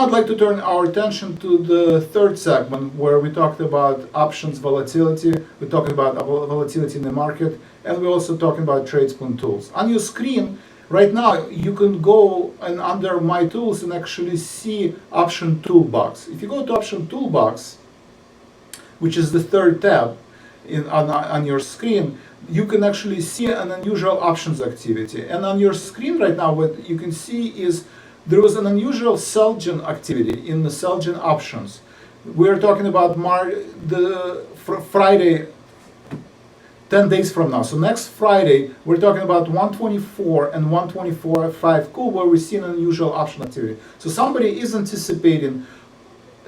I'd like to turn our attention to the third segment where we talked about options volatility, we're talking about volatility in the market, and we're also talking about Tradespoon tools. On your screen right now, you can go and under My Tools and actually see Option Toolbox. If you go to Option Toolbox, which is the third tab on your screen, you can actually see an unusual options activity. And on your screen right now, what you can see is there was an unusual sell-gen activity in the sell-gen options. We're talking about Friday, 10 days from now. So next Friday, we're talking about 124 and 124.5 cool, where we see an unusual option activity. So somebody is anticipating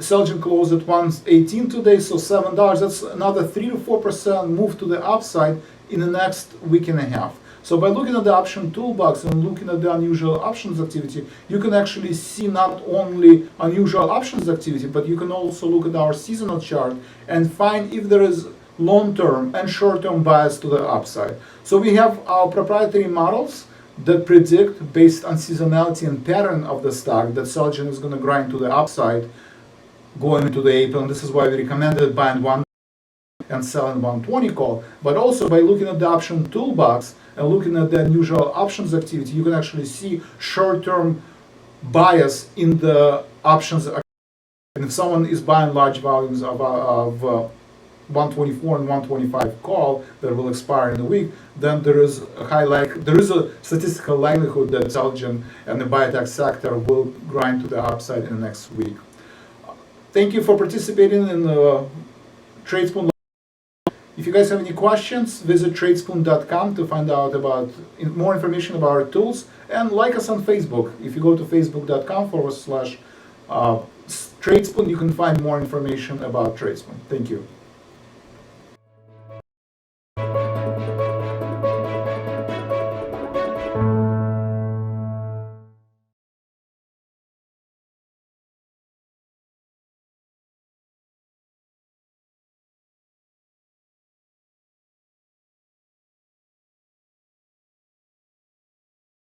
sell-gen close at 118 today, so $7. That's another 3 to 4% move to the upside in the next week and a half. So by looking at the option toolbox and looking at the unusual options activity, you can actually see not only unusual options activity, but you can also look at our seasonal chart and find if there is long-term and short-term bias to the upside. So we have our proprietary models that predict, based on seasonality and pattern of the stock, that sell-gen is going to grind to the upside going into the April, and this is why we recommended buying one and selling 120 call. But also by looking at the option toolbox and looking at the unusual options activity, you can actually see short-term bias in the options. And if someone is buying large volumes of 124 and 125 call that will expire in a week, then there is a statistical likelihood that sell-gen and the biotech sector will grind to the upside in the next week. Thank you for participating in the Tradespoon. If you guys have any questions, visit tradespoon.com to find out about more information about our tools, and like us on Facebook. If you go to facebook.com/Tradespoon, you can find more information about Tradespoon. Thank you.